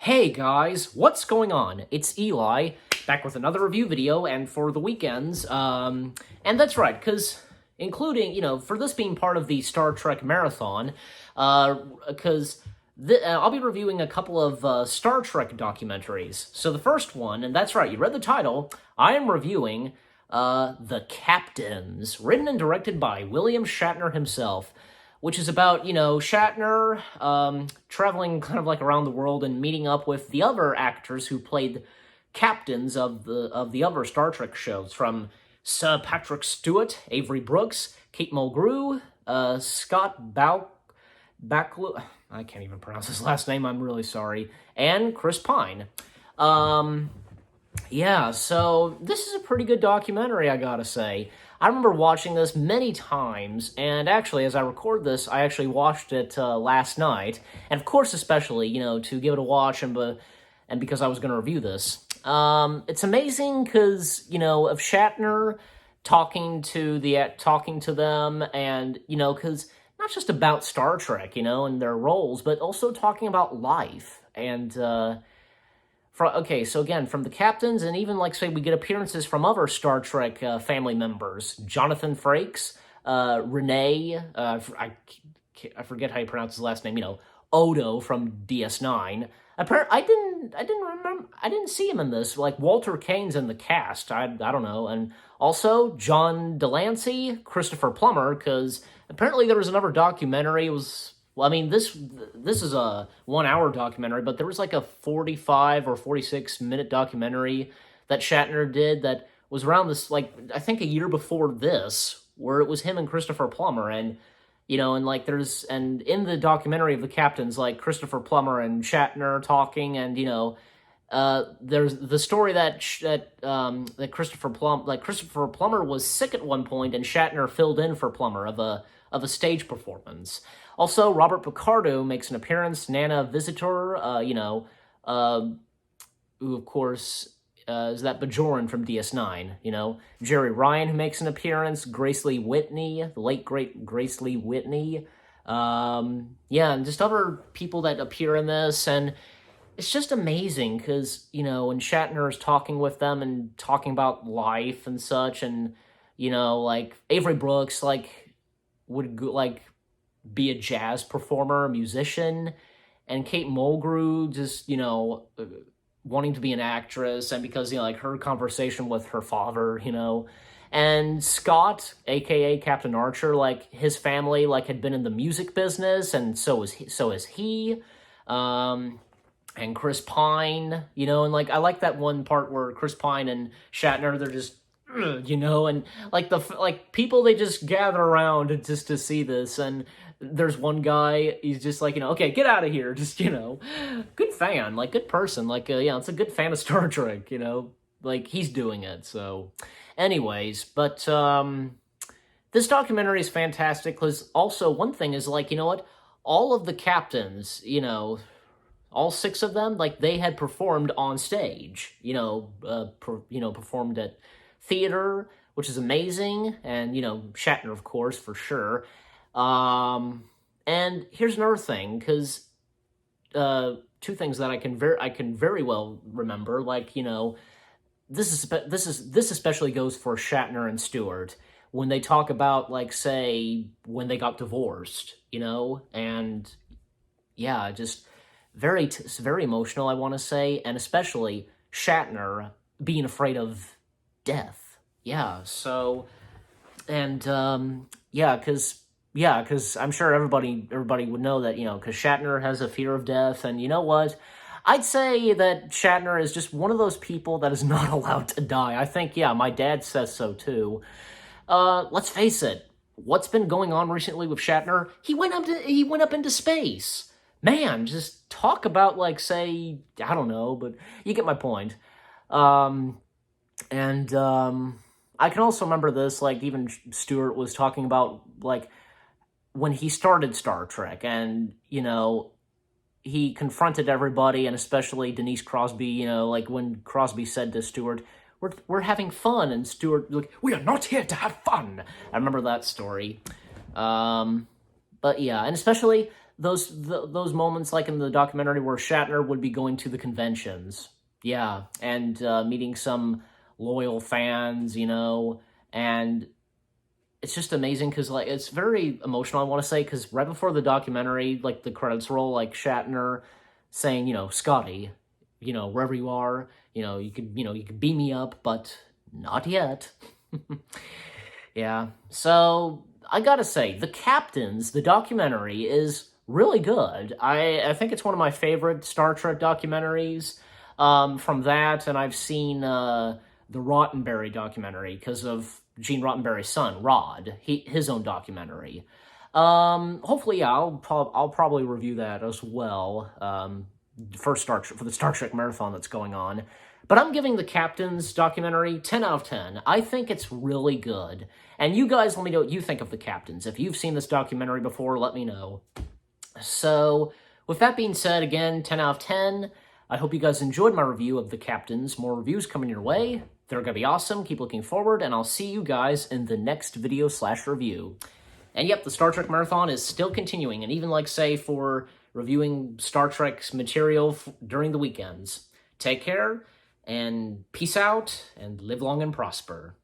Hey guys, what's going on? It's Eli, back with another review video, and for the weekends, and that's right, because including, for this being part of the Star Trek Marathon, because I'll be reviewing a couple of Star Trek documentaries. So the first one, and that's right, you read the title, I am reviewing The Captains, written and directed by William Shatner himself, which is about, Shatner traveling kind of like around the world and meeting up with the other actors who played captains of the other Star Trek shows, from Sir Patrick Stewart, Avery Brooks, Kate Mulgrew, Scott Bakula, I can't even pronounce his last name, I'm really sorry, and Chris Pine. Yeah, so this is a pretty good documentary, I gotta say. I remember watching this many times, and actually, as I record this, I actually watched it last night, and of course, especially, to give it a watch and because I was going to review this. It's amazing because, of Shatner talking to them, and, because not just about Star Trek, and their roles, but also talking about life, and, okay, so again, from the captains, and even, say, we get appearances from other Star Trek family members. Jonathan Frakes, Renee, I forget how you pronounce his last name, Odo from DS9. I didn't see him in this. Walter Kane's in the cast, I don't know. And also, John Delancey, Christopher Plummer, because apparently there was another documentary. It was... Well, I mean, this is a 1-hour documentary, but there was a 45 or 46-minute documentary that Shatner did that was around this, I think a year before this, where it was him and Christopher Plummer, and, and in the documentary of the captains, Christopher Plummer and Shatner talking, and, there's the story that Christopher Plummer was sick at one point, and Shatner filled in for Plummer of a stage performance. Also, Robert Picardo makes an appearance. Nana Visitor, who, of course, is that Bajoran from DS9, Jerry Ryan, who makes an appearance. Grace Lee Whitney, the late, great Grace Lee Whitney. And just other people that appear in this. And it's just amazing because, when Shatner is talking with them and talking about life and such, and, Avery Brooks, would, be a jazz performer, a musician, and Kate Mulgrew just, wanting to be an actress, and because, her conversation with her father, and Scott, aka Captain Archer, his family, had been in the music business, and so is he, and Chris Pine, and, I like that one part where Chris Pine and Shatner, they're just, and, people, they just gather around just to see this, and there's one guy, he's just okay, get out of here, just, good fan, good person, it's a good fan of Star Trek, he's doing it, so, anyways, but, this documentary is fantastic, because also, one thing is, all of the captains, all 6 of them, they had performed on stage, performed at theater, which is amazing, and, Shatner, of course, for sure. And here's another thing, because, 2 things that I can very well remember, this especially goes for Shatner and Stewart, when they talk about, say, when they got divorced, and, yeah, just it's very emotional, I want to say, and especially Shatner being afraid of death. Yeah, so, and, because I'm sure everybody would know that, because Shatner has a fear of death, and you know what? I'd say that Shatner is just one of those people that is not allowed to die. I think, my dad says so too. Let's face it, what's been going on recently with Shatner? He went up into space. Man, just talk about, say, I don't know, but you get my point. I can also remember this, even Stewart was talking about, when he started Star Trek, and, he confronted everybody, and especially Denise Crosby, when Crosby said to Stewart, we're having fun, and Stewart, we are not here to have fun. I remember that story. But yeah, and especially those moments like in the documentary where Shatner would be going to the conventions, yeah, and meeting some loyal fans, and it's just amazing because like it's very emotional. I want to say because right before the documentary, like the credits roll, like Shatner saying, Scotty, wherever you are, you could beam me up, but not yet. Yeah. So I gotta say, The Captains, the documentary, is really good. I think it's one of my favorite Star Trek documentaries. From that, and I've seen the Roddenberry documentary because of Gene Roddenberry's son, Rod, his own documentary. Hopefully, yeah, I'll probably review that as well. For the Star Trek marathon that's going on. But I'm giving the Captain's documentary 10 out of 10. I think it's really good. And you guys, let me know what you think of the Captains. If you've seen this documentary before, let me know. So, with that being said, again, 10 out of 10. I hope you guys enjoyed my review of the Captains. More reviews coming your way. They're going to be awesome. Keep looking forward, and I'll see you guys in the next video/review. And yep, the Star Trek Marathon is still continuing, and even like, say, for reviewing Star Trek's material during the weekends. Take care, and peace out, and live long and prosper.